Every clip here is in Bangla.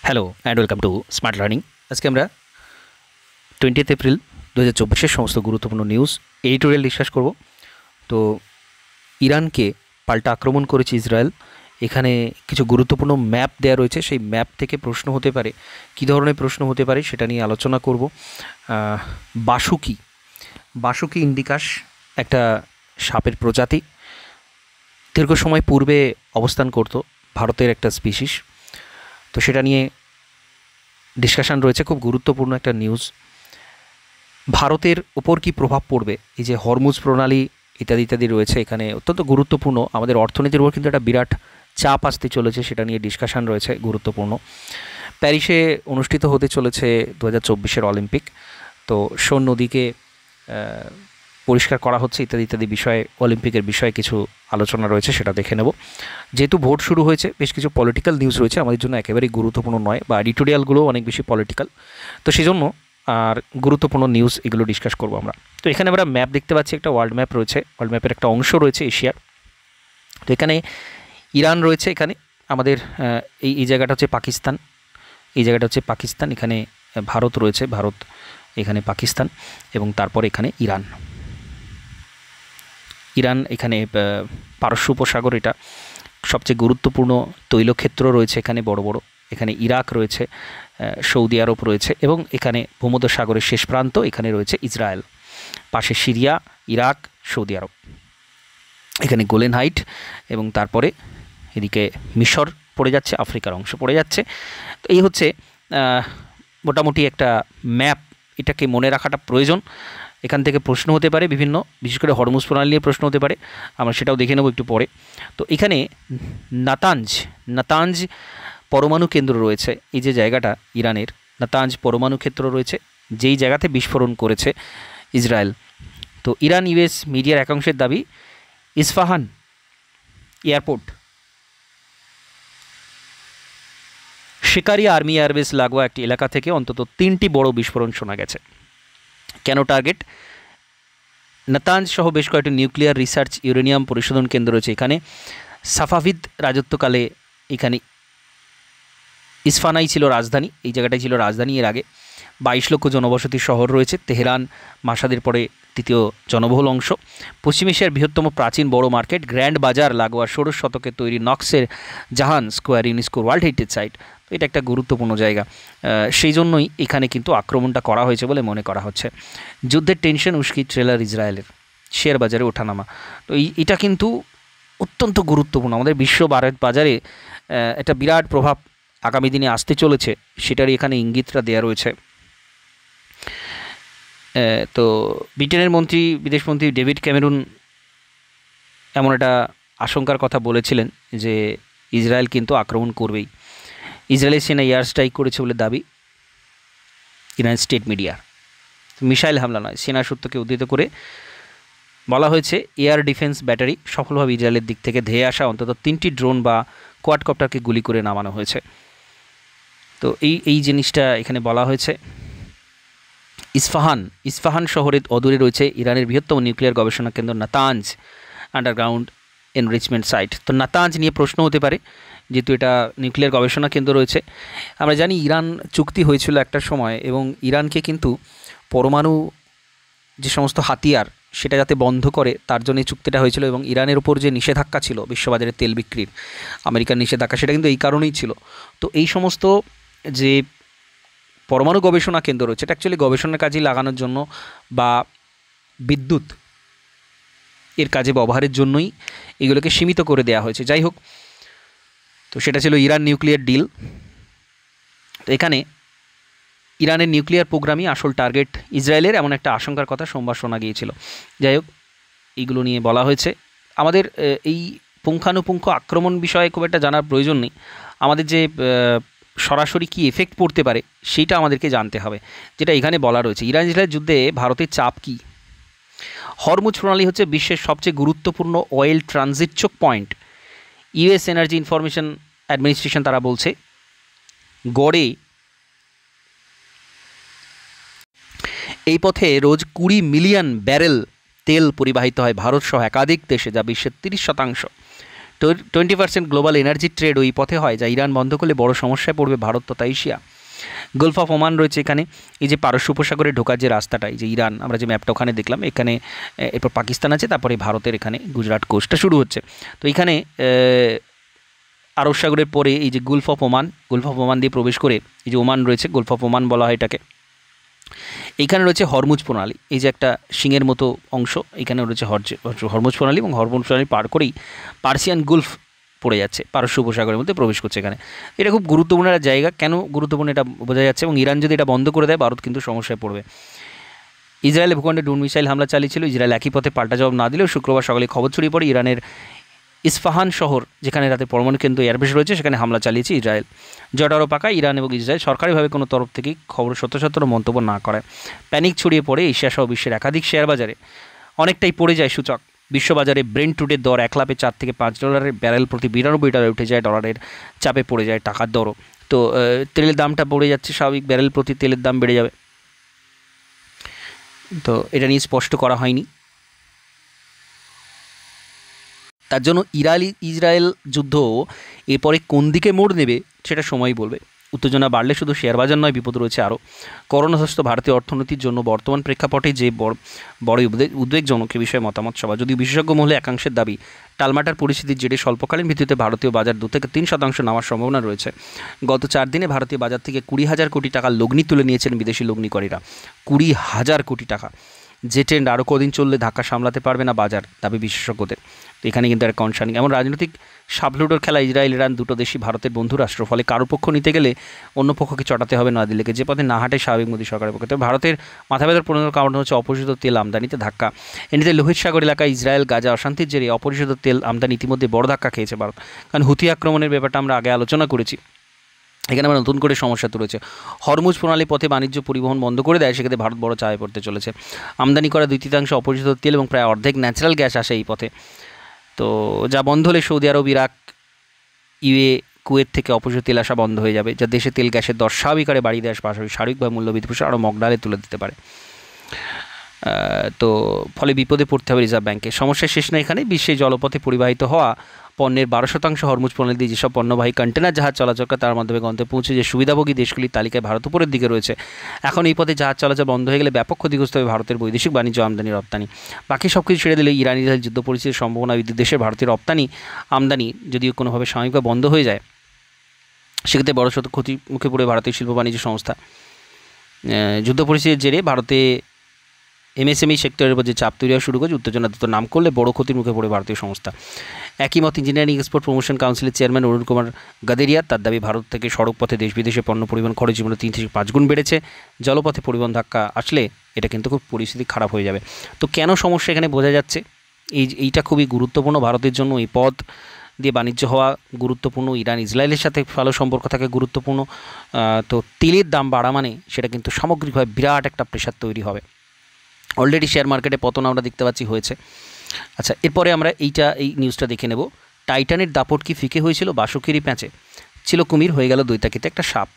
Hello and welcome to smart learning. আজকে আমরা 20 এপ্রিল 2024 সমস্ত গুরুত্বপূর্ণ নিউজ এডিটোরিয়াল ডিসকাস করব। তো ইরানকে পাল্টা আক্রমণ করেছে ইসরায়েল। এখানে কিছু গুরুত্বপূর্ণ ম্যাপ দেওয়া রয়েছে, সেই ম্যাপ থেকে প্রশ্ন হতে পারে, কী ধরনের প্রশ্ন হতে পারে সেটা নিয়ে আলোচনা করব। বাসুকি বাসুকি ইন্ডিকাস একটা সাপের প্রজাতি, দীর্ঘ সময় পূর্বে অবস্থান করত, ভারতের একটা স্পিসিস। তো সেটা নিয়ে ডিসকাশান রয়েছে, খুব গুরুত্বপূর্ণ একটা নিউজ। ভারতের ওপর কী প্রভাব পড়বে, এই যে হরমুজ প্রণালী ইত্যাদি ইত্যাদি রয়েছে, এখানে অত্যন্ত গুরুত্বপূর্ণ। আমাদের অর্থনীতির উপর কিন্তু একটা বিরাট চাপ আসতে চলেছে, সেটা নিয়ে ডিসকাশান রয়েছে গুরুত্বপূর্ণ। প্যারিসে অনুষ্ঠিত হতে চলেছে 2024 অলিম্পিক। তো সোন নদীকে পরিষ্কার করা হচ্ছে ইত্যাদি ইত্যাদি বিষয়ে, অলিম্পিকের বিষয়ে কিছু আলোচনা রয়েছে, সেটা দেখে নেব। যেহেতু ভোট শুরু হয়েছে, বেশ কিছু পলিটিক্যাল নিউজ রয়েছে, আমাদের জন্য একেবারেই গুরুত্বপূর্ণ নয়, বা এডিটোরিয়ালগুলো অনেক বেশি পলিটিক্যাল, তো সেই জন্য আর গুরুত্বপূর্ণ নিউজ এগুলো ডিসকাস করবো আমরা। তো এখানে আমরা ম্যাপ দেখতে পাচ্ছি, একটা ওয়ার্ল্ড ম্যাপ রয়েছে, ওয়ার্ল্ড ম্যাপের একটা অংশ রয়েছে এশিয়ার। তো এখানে ইরান রয়েছে, এখানে আমাদের এই জায়গাটা হচ্ছে পাকিস্তান, এই জায়গাটা হচ্ছে পাকিস্তান, এখানে ভারত রয়েছে, ভারত, এখানে পাকিস্তান, এবং তারপর এখানে ইরান। ইরান এখানে পারস্য উপসাগর, এটা সবচেয়ে গুরুত্বপূর্ণ তৈলক্ষেত্র রয়েছে এখানে বড় বড়। এখানে ইরাক রয়েছে, সৌদি আরব রয়েছে, এবং এখানে ভূমধ্যসাগরের শেষ প্রান্ত, এখানে রয়েছে ইসরায়েল, পাশে সিরিয়া, ইরাক, সৌদি আরব, এখানে গোলেন হাইট, এবং তারপরে এদিকে মিশর পড়ে যাচ্ছে, আফ্রিকার অংশ পড়ে যাচ্ছে। তো এই হচ্ছে মোটামুটি একটা ম্যাপ, এটাকে মনে রাখাটা প্রয়োজন। এখান থেকে প্রশ্ন হতে পারে বিভিন্ন, বিশেষ করে হরমুজ প্রণালী নিয়ে প্রশ্ন হতে পারে, আমরা সেটাও দেখে নেব একটু পরে। তো এখানে নাতাঞ্জ পরমাণু কেন্দ্র রয়েছে, এই যে জায়গাটা ইরানের, নাতাঞ্জ পরমাণু ক্ষেত্র রয়েছে, যেই জায়গাতে বিস্ফোরণ করেছে ইসরায়েল। তো ইরান ইউএস মিডিয়ার একাংশের দাবি, ইস্পাহান এয়ারপোর্ট, শিকারি আর্মি এয়ারবেস লাগোয়া একটি এলাকা থেকে অন্তত 3টি বড় বিস্ফোরণ শোনা গেছে। কেন টার্গেট? নাতাঞ্জ সহ বেশ কয়েকটি নিউক্লিয়ার রিসার্চ ইউরেনিয়াম পরিশোধন কেন্দ্র রয়েছে এখানে। সাফাভিদ রাজত্বকালে এখানে ইস্ফানাই ছিল রাজধানী, এই জায়গাটাই ছিল রাজধানী। এর আগে 22 লক্ষ জনবসতির শহর রয়েছে। তেহরান মাসাদের পরে তৃতীয় জনবহুল অংশ। পশ্চিম এশিয়ার বৃহত্তম প্রাচীন বড় মার্কেট, গ্র্যান্ড বাজার লাগোয়া 16 শতকে তৈরি নকশের জাহান স্কোয়ার ইউনেস্কোর ওয়ার্ল্ড হেরিটেজ সাইট। তো এটা একটা গুরুত্বপূর্ণ জায়গা, সেই জন্যই এখানে কিন্তু আক্রমণটা করা হয়েছে বলে মনে করা হচ্ছে। যুদ্ধের টেনশন উস্কি ট্রেলার ইসরায়েলের, শেয়ার বাজারে ওঠানামা। তো এটা কিন্তু অত্যন্ত গুরুত্বপূর্ণ, আমাদের বিশ্ব বাজারে একটা বিরাট প্রভাব আগামী দিনে আসতে চলেছে, সেটারই এখানে ইঙ্গিতটা দেওয়া রয়েছে। তো ব্রিটেনের বিদেশমন্ত্রী ডেভিড ক্যামেরুন এমন একটা আশঙ্কার কথা বলেছিলেন যে ইসরায়েল কিন্তু আক্রমণ করবেই। ইসরায়েলের সেনা এয়ার স্ট্রাইক করেছে বলে দাবি ইরান স্টেট মিডিয়ার। মিসাইল হামলা নয়, সেনা সূত্রকে উদ্ধৃত করে বলা হয়েছে এয়ার ডিফেন্স ব্যাটারি সফলভাবে ইসরায়েলের দিক থেকে ধেয়ে আসা অন্তত 3টি ড্রোন বা কোয়াডকপ্টারকে গুলি করে নামানো হয়েছে। তো এই জিনিসটা এখানে বলা হয়েছে। ইস্পাহান শহরের অদূরে রয়েছে ইরানের বৃহত্তম নিউক্লিয়ার গবেষণা কেন্দ্র নাতাঞ্জ আন্ডারগ্রাউন্ড এনরিচমেন্ট সাইট। তো নাতাঞ্জ নিয়ে প্রশ্ন হতে পারে, যেহেতু এটা নিউক্লিয়ার গবেষণা কেন্দ্র রয়েছে। আমরা জানি ইরান চুক্তি হয়েছিল একটা সময়, এবং ইরানকে কিন্তু পরমাণু যে সমস্ত হাতিয়ার সেটা যাতে বন্ধ করে তার জন্য এই চুক্তিটা হয়েছিল, এবং ইরানের উপর যে নিষেধাজ্ঞা ছিল বিশ্ববাজারে তেল বিক্রির, আমেরিকার নিষেধাজ্ঞা, সেটা কিন্তু এই কারণেই ছিল। তো এই সমস্ত যে পরমাণু গবেষণা কেন্দ্র রয়েছে, এটা অ্যাকচুয়ালি গবেষণার কাজে লাগানোর জন্য বা বিদ্যুৎ এর কাজে ব্যবহারের জন্যই এগুলোকে সীমিত করে দেওয়া হয়েছে। যাই হোক, তো সেটা ছিল ইরান নিউক্লিয়ার ডিল। তো এখানে ইরানের নিউক্লিয়ার প্রোগ্রামই আসল টার্গেট ইসরায়েলের, এমন একটা আশঙ্কার কথা সোমবার শোনা গিয়েছিল। যাই হোক, এইগুলো নিয়ে বলা হয়েছে। আমাদের এই পুঙ্খানুপুঙ্খ আক্রমণ বিষয়ে খুব একটা জানার প্রয়োজন নেই, আমাদের যে সরাসরি কী এফেক্ট পড়তে পারে সেইটা আমাদেরকে জানতে হবে, যেটা এখানে বলা রয়েছে। ইরান ইসরায়েল যুদ্ধে ভারতের চাপ কী? হরমুজ প্রণালী হচ্ছে বিশ্বের সবচেয়ে গুরুত্বপূর্ণ অয়েল ট্রানজিট চোক point. US energy information administration তারা বলছে গড়ে এই পথে রোজ 20 মিলিয়ন ব্যারেল তেল পরিবাহিত হয় ভারত সহ একাধিক দেশে, যা বিশ্বের 30%। 20% গ্লোবাল এনার্জি ট্রেড ওই পথে হয়, যা ইরান বন্ধ করলে বড় সমস্যায় পড়বে ভারত তথা এশিয়া। গলফ অফ ওমান রয়েছে এখানে, এই যে পারস্য উপসাগরে ঢোকার যে রাস্তাটা, এই যে ইরান, আমরা যে ম্যাপটা ওখানে দেখলাম, এখানে এরপর পাকিস্তান আছে, তারপরে ভারতের এখানে গুজরাট কোস্টটা শুরু হচ্ছে। তো এখানে আরব সাগরের পরে এই যে গলফ অফ ওমান দিয়ে প্রবেশ করে এই যে ওমান রয়েছে, গলফ অফ ওমান বলা হয় এটাকে। এইখানে রয়েছে হরমুজ প্রণালী, এই যে একটা শিংয়ের মতো অংশ, এখানে রয়েছে হরমুজ প্রণালী, এবং হরমুজ প্রণালী পার করেই পার্সিয়ান গলফ পড়ে যাচ্ছে, পারস্য উপসাগরের মধ্যে প্রবেশ করছে এখানে। এটা খুব গুরুত্বপূর্ণ একটা জায়গা। কেন গুরুত্বপূর্ণ এটা বোঝা যাচ্ছে, এবং ইরান যদি এটা বন্ধ করে দেয় ভারত কিন্তু সমস্যায় পড়বে। ইসরায়েলের ভূখণ্ডে ড্রোন মিসাইল হামলা চালিয়েছিল, ইসরায়েল একই পথে পাল্টা জবাব না দিলেও শুক্রবার সকালে খবর ছড়িয়ে পড়ে ইরানের ইস্পাহান শহর, যেখানে রাতে পরমাণু কেন্দ্র এয়ারবেস রয়েছে, সেখানে হামলা চালিয়েছে ইসরায়েল। জটারও পাকা, ইরান এবং ইসরায়েল সরকারিভাবে কোনো তরফ থেকেই খবর সত্য মন্তব্য না করে। প্যানিক ছড়িয়ে পড়ে এশিয়া সহ বিশ্বের একাধিক শেয়ার বাজারে, অনেকটাই পড়ে যায় সূচক। বিশ্ববাজারে ব্রেন্ট ক্রুডের দর এক লাফে $4 থেকে $5 ব্যারেল প্রতি $92 উঠে যায়, ডলারের চাপে পড়ে যায় টাকার দরও। তো তেলের দামটা পড়ে যাচ্ছে স্বাভাবিক, ব্যারেল প্রতি তেলের দাম বেড়ে যাবে। তো এটা নিয়ে স্পষ্ট করা হয়নি। তার জন্য ইসরায়েল যুদ্ধ এরপরে কোন দিকে মোড় নেবে সেটা সময়ই বলবে। উত্তেজনা বাড়লে শুধু শেয়ার বাজার নয়, বিপদ রয়েছে আরও। করোনাগ্রস্ত ভারতীয় অর্থনীতির জন্য বর্তমান প্রেক্ষাপটে যে বড় উদ্বেগজনক এ বিষয়ে মতামত সভা। যদিও বিশেষজ্ঞ মহলে একাংশের দাবি, টালমাটার পরিস্থিতির জেরে স্বল্পকালীন ভিত্তিতে ভারতীয় বাজার 2 থেকে 3% নামার সম্ভাবনা রয়েছে। গত 4 দিনে ভারতীয় বাজার থেকে 20,000 কোটি টাকার লগ্নি তুলে নিয়েছেন বিদেশি লগ্নিকারীরা। 20,000 কোটি টাকা, যে ট্রেন্ড আরও কদিন চললে ধাক্কা সামলাতে পারবে না বাজার, দাবি বিশেষজ্ঞদের। তো এখানে কিন্তু একটা কনসার্নিং। এমন রাজনৈতিক সাবলুডোর খেলা ইসরায়েল ইরান দুটো দেশই ভারতের বন্ধু রাষ্ট্র, ফলে কারো পক্ষ নিতে গেলে অন্য পক্ষকে চটাতে হবে নয়াদিল্লিকে, যে পথে না হাঁটে স্বাভাবিক মোদী সরকারের পক্ষে। তবে ভারতের মাথা ব্যথার প্রধান কারণ হচ্ছে অপরিশোধিত তেল আমদানিতে ধাক্কা। এমনিতে লোহিত সাগর এলাকায় ইসরায়েল গাজা অশান্তির জেরে অপরিশোধিত তেল আমদানি ইতিমধ্যে বড় ধাক্কা খেয়েছে ভারত। কারণ হুথি আক্রমণের ব্যাপারটা আমরা আগে আলোচনা করেছি, এখানে আবার নতুন করে সমস্যা তো রয়েছে। হরমুজ প্রণালী পথে বাণিজ্য পরিবহন বন্ধ করে দেয়, সেক্ষেত্রে ভারত বড় চাপে পড়তে চলেছে। আমদানি করা 2/3 অপরিশোধিত তেল এবং প্রায় অর্ধেক ন্যাচারাল গ্যাস আসে এই পথে। তো যা বন্ধ হলে সৌদি আরব, ইরাক, কুয়েত থেকে অপরিশোধিত তেল আসা বন্ধ হয়ে যাবে, যা দেশে তেল গ্যাসের দর স্বাভাবিক হারে বাড়িয়ে দেওয়ার পাশাপাশি সার্বিকভাবে মূল্যবৃদ্ধি প্রসার আরও মগডালে তুলে দিতে পারে। তো ফলে বিপদে পড়তে হবে রিজার্ভ ব্যাঙ্কে। সমস্যার শেষ নেই এখানে। বিশ্বে জলপথে পরিবাহিত হওয়া পণ্যের 12% হরমুজ প্রণালী দিয়ে যেসব পণ্যবাহী কন্টেনার জাহাজ চলাচল করে, তার মাধ্যমে গন্তব্যে পৌঁছে যে সুবিধাভোগী দেশগুলির তালিকায় ভারত উপরের দিকে রয়েছে। এখন এই পথে জাহাজ চলাচল বন্ধ হয়ে গেলে ব্যাপক ক্ষতিগ্রস্ত হবে ভারতের বৈদেশিক বাণিজ্য, আমদানি রপ্তানি। বাকি সব কিছু ছেড়ে দিলে ইরান ইসরায়েল যুদ্ধ পরিস্থিতির সম্ভাবনা বৃদ্ধি। দেশের ভারতীয় রপ্তানি আমদানি যদিও কোনোভাবে সাময়িকভাবে বন্ধ হয়ে যায়, সেক্ষেত্রে বড় সড় ক্ষতির মুখে পড়ে ভারতীয় শিল্প বাণিজ্য সংস্থা। যুদ্ধ পরিস্থিতির জেরে ভারতে এমএসএমই সেক্টরের উপর যে চাপ তৈরি হওয়া শুরু করেছে, উত্তেজনা দ্রুত নাম করলে বড় ক্ষতির মুখে পড়ে ভারতীয় সংস্থা। একই মত ইঞ্জিনিয়ারিং এক্সপোর্ট প্রমোশন কাউন্সিলের চেয়ারম্যান অরুণ কুমার গাদেরিয়া। তার দাবি, ভারত থেকে সড়ক পথে দেশ বিদেশে পণ্য পরিবহন খরচ জীবনে 3 থেকে 5 গুণ বেড়েছে। জলপথে পরিবহন ধাক্কা আসলে এটা কিন্তু খুব পরিস্থিতি খারাপ হয়ে যাবে। তো কেন সমস্যা এখানে বোঝা যাচ্ছে, এইটা খুবই গুরুত্বপূর্ণ ভারতের জন্য। এই পথ দিয়ে বাণিজ্য হওয়া গুরুত্বপূর্ণ, ইরান ইসরায়েলের সাথে ভালো সম্পর্ক থাকে গুরুত্বপূর্ণ। তো তেলের দাম বাড়া মানে সেটা কিন্তু সামগ্রিকভাবে বিরাট একটা প্রেশার তৈরি হবে। অলরেডি শেয়ার মার্কেটে পতন আমরা দেখতে পাচ্ছি হয়েছে। আচ্ছা, এরপরে আমরা এই নিউজটা দেখে নেব। টাইটানের দাপট কি ফিকে হয়েছিল বাসুকেরই প্যাঁচে? ছিল কুমির, হয়ে গেল দৈতাকিতে একটা সাপ।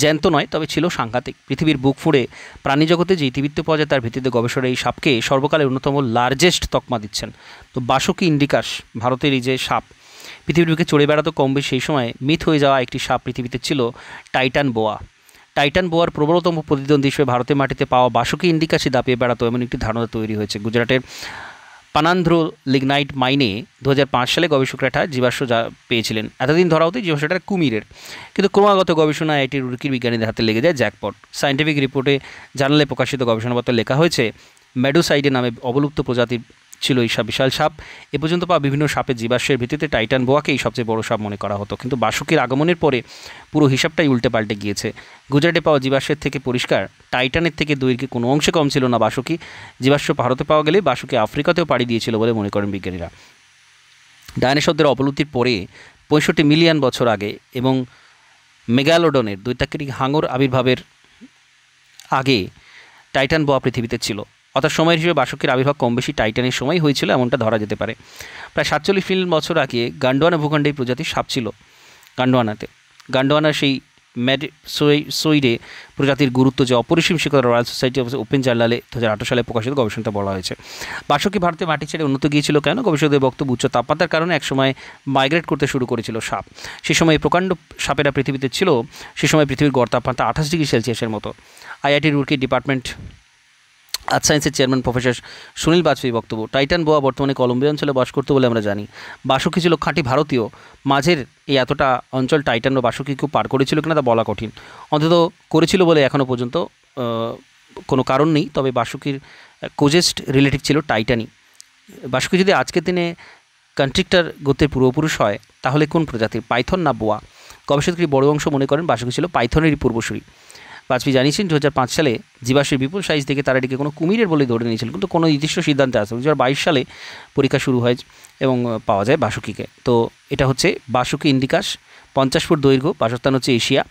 জ্যান্ত নয়, তবে ছিল সাংঘাতিক। পৃথিবীর বুক ফুঁড়ে প্রাণীজগতে যে ইতিবৃত্ত পাওয়া যায় তার ভিত্তিতে গবেষণা এই সাপকে সর্বকালের অন্যতম লার্জেস্ট তকমা দিচ্ছেন। তো বাসুকি ইন্ডিকাস, ভারতের এই যে সাপ, পৃথিবীর বুকে চড়ে বেড়াতো কম বেশি সেই সময় মিথ হয়ে যাওয়া একটি সাপ পৃথিবীতে ছিল টাইটান বোয়া। টাইটান বোয়ার প্রবলতম প্রতিদ্বন্দ্বী হিসেবে ভারতের মাটিতে পাওয়া বাসুকি ইন্ডিকাসই দাপিয়ে বেড়াতো, এমন একটি ধারণা তৈরি হয়েছে। গুজরাটের পানান্ধ্র লিগনাইট মাইনে 2005 সালে গবেষকরা একটা জীবাশ্ম পেয়েছিলেন। এতদিন ধরা হতো জীবাশ্মটা কুমিরের, কিন্তু ক্রমাগত গবেষণায় এটি রুকির বিজ্ঞানীদের হাতে লেগে যায় জ্যাকপট। সায়েন্টিফিক রিপোর্টে জার্নালে প্রকাশিত গবেষণাপত্রে লেখা হয়েছে, মেডোসাইডে নামে অবলুপ্ত প্রজাতির ছিল এই সব বিশাল সাপ। এ পর্যন্ত পাওয়া বিভিন্ন সাপের জীবাশ্মের ভিত্তিতে টাইটান বোয়াকেই সবচেয়ে বড় সাপ মনে করা হতো, কিন্তু বাসুকির আগমনের পরে পুরো হিসাবটাই উল্টে পাল্টে গিয়েছে। গুজরাটে পাওয়া জীবাশ্মের থেকে পরিষ্কার, টাইটানের থেকে দৈর্ঘ্যে কোনো অংশে কম ছিল না বাসুকি। জীবাশ্ম ভারতে পাওয়া গেলে বাসুকি আফ্রিকাতেও পাড়ি দিয়েছিল বলে মনে করেন বিজ্ঞানীরা। ডায়নোসরদের অবলুপ্তির পরে 65 মিলিয়ন বছর আগে এবং মেগালোডনের দৈত্যাকৃতিক হাঙর আবির্ভাবের আগে টাইটান বোয়া পৃথিবীতে ছিল। অর্থাৎ সময়ের হিসেবে বাসুকির আবির্ভাব কম বেশি টাইটানের সময় হয়েছিল, এমনটা ধরা যেতে পারে। প্রায় 47 মিলিয়ন বছর আগে গান্ডোয়ানা ভূখণ্ডে এই প্রজাতির সাপ ছিল। গান্ডোয়ানার সেই ম্যাডসোইডে প্রজাতির গুরুত্ব যে অপরিসীম সে কথা রয়্যাল সোসাইটি অফ ওপেন জার্নালে 2018 সালে প্রকাশিত গবেষণাটা বলা হয়েছে। বাসকি ভারতে মাটি ছেড়ে উন্নত গিয়েছিল কেন? গবেষকদের বক্তব্য উচ্চ তাপমাত্রার কারণে একসময় মাইগ্রেট করতে শুরু করেছিল সাপ। সে সময় প্রকাণ্ড সাপেরা পৃথিবীতে ছিল। সে সময় পৃথিবীর গড় তাপমাত্রা 28 ডিগ্রি সেলসিয়াসের মতো। আইআইটি রুরকি ডিপার্টমেন্ট আর্থ সায়েন্সের চেয়ারম্যান প্রফেসর সুনীল বাজপেয়ী বক্তব্য, টাইটান বোয়া বর্তমানে কলম্বিয়া অঞ্চলে বাস করতো বলে আমরা জানি। বাসকি ছিল খাঁটি ভারতীয়। মাঝের এই এতটা অঞ্চল টাইটান বা বাসকি কেউ পার করেছিল কিনা তা বলা কঠিন। অন্তত করেছিল বলে এখনও পর্যন্ত কোনো কারণ নেই। তবে বাসকির কোজেস্ট রিলেটিভ ছিল টাইটানই। বাসকি যদি আজকের দিনে কন্ট্রিক্টার গোত্রের পূর্বপুরুষ হয় তাহলে কোন প্রজাতির, পাইথন না বোয়া? গবেষকদের বড় অংশ মনে করেন বাসকি ছিল পাইথনেরই পূর্বসূরি। বাজপেয়ী জানিয়েছেন 2005 সালে জীবাশ্মের বিপুল সাইজ দেখে তারা এটিকে কোনো কুমিরের বলে ধরে নিয়েছিল, কিন্তু কোনো নির্দিষ্ট সিদ্ধান্তে আসে। 2022 সালে পরীক্ষা শুরু হয় এবং পাওয়া যায় বাসুকিকে। তো এটা হচ্ছে বাসুকি ইন্ডিকাস, 50 ফুট দৈর্ঘ্য, বাসস্থান হচ্ছে এশিয়া।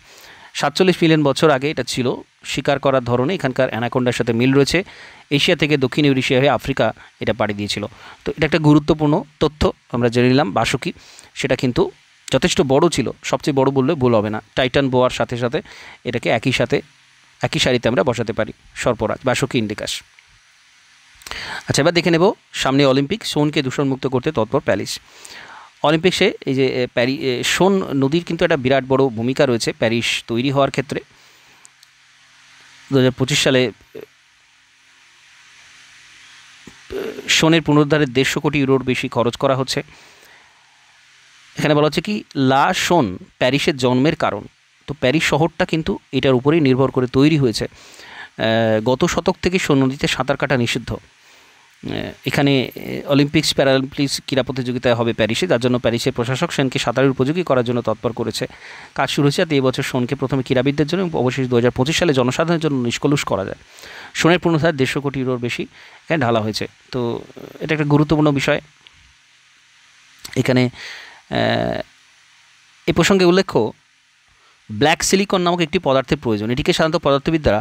47 মিলিয়ন বছর আগে এটা ছিল। শিকার করার ধরনে এখানকার অ্যানাকোন্ডার সাথে মিল রয়েছে। এশিয়া থেকে দক্ষিণ ইউরেশিয়া হয়ে আফ্রিকা এটা পাড়ি দিয়েছিল। তো এটা একটা গুরুত্বপূর্ণ তথ্য আমরা জেনে নিলাম। বাসুকি সেটা কিন্তু যথেষ্ট বড় ছিল, সবচেয়ে বড় বললে ভুল হবে না। টাইটান বোয়ার সাথে সাথে এটাকে একই সারিতে আমরা বসাতে পারি। সর্পরাজ, বাসকি ইন্ডিকাস। আচ্ছা, এবার দেখে নেব সামনে অলিম্পিক। সোনকে দূষণমুক্ত করতে তৎপর প্যারিস। অলিম্পিক্সে এই যে সোন নদীর কিন্তু একটা বিরাট বড় ভূমিকা রয়েছে প্যারিস তৈরি হওয়ার ক্ষেত্রে। 2025 সালে সোনের পুনরুদ্ধারে 150 কোটি ইউরোর বেশি খরচ করা হচ্ছে। এখানে বলা হচ্ছে কি, লা সোন প্যারিসের জন্মের কারণ। তো প্যারিস শহরটা কিন্তু এটার উপরেই নির্ভর করে তৈরি হয়েছে। গত শতক থেকে সোন নদীতে সাঁতার কাটা নিষিদ্ধ। এখানে অলিম্পিক্স প্যারালিম্পিক্স ক্রীড়া প্রতিযোগিতা হবে প্যারিসে, যার জন্য প্যারিসের প্রশাসক সোনকে সাঁতারের উপযোগী করার জন্য তৎপর করেছে। কাজ শুরু হয়েছে যাতে এবছর সোনকে প্রথমে ক্রীড়াবিদদের জন্য এবং অবশেষে 2025 সালে জনসাধারণের জন্য নিষ্কলুষ করা যায়। সোনের পুনরুদ্ধার 150 কোটি ইউরোর বেশি এখানে ঢালা হয়েছে। তো এটা একটা গুরুত্বপূর্ণ বিষয়। এখানে এ প্রসঙ্গে উল্লেখ্য, ব্ল্যাক সিলিকন নামক একটি পদার্থের প্রয়োজন। এটিকে সাধারণত পদার্থবিদরা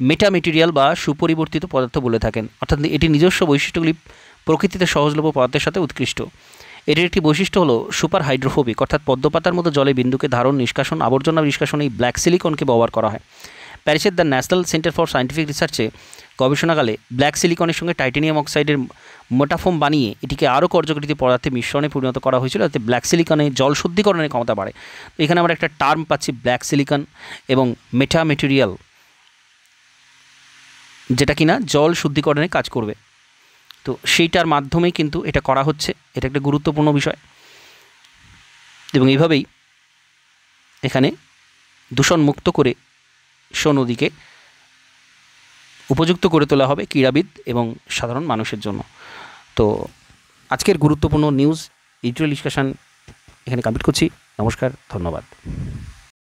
মেটা মেটেরিয়াল বা সুপরিবর্তিত পদার্থ বলে থাকেন, অর্থাৎ এটির নিজস্ব বৈশিষ্ট্যগুলি প্রকৃতিতে সহজলভ্য পদার্থের সাথে উৎকৃষ্ট। এটির একটি বৈশিষ্ট্য হলো সুপার হাইড্রোফোবিক, অর্থাৎ পদ্মপাতার মতো জলে বিন্দুকে ধারণ, নিষ্কাশন, আবর্জনা নিষ্কাশনে এই ব্ল্যাক সিলিকনকে ব্যবহার করা হয়। প্যারিসের the national centre for scientific রিসার্চে গবেষণাকালে ব্ল্যাক সিলিকনের সঙ্গে টাইটানিয়াম অক্সাইডের মোটাফোম বানিয়ে এটিকে আরও কার্যকরী পদার্থে মিশ্রণে পরিণত করা হয়েছিল, যাতে ব্ল্যাক সিলিকনে জল শুদ্ধিকরণের ক্ষমতা বাড়ে। তো এখানে আমরা একটা টার্ম পাচ্ছি, ব্ল্যাক সিলিকন এবং মেটা মেটেরিয়াল, যেটা কিনা জল শুদ্ধিকরণে কাজ করবে। তো সেইটার মাধ্যমেই কিন্তু এটা করা হচ্ছে। এটা একটা গুরুত্বপূর্ণ বিষয় এবং এইভাবেই এখানে দূষণ মুক্ত করে সোন নদীকে উপযুক্ত করে তোলা হবে ক্রীড়াবিদ এবং সাধারণ মানুষের জন্য। তো আজকের গুরুত্বপূর্ণ নিউজ এডিটোরিয়াল ডিসকাশন এখানে কমপ্লিট করছি। নমস্কার, ধন্যবাদ।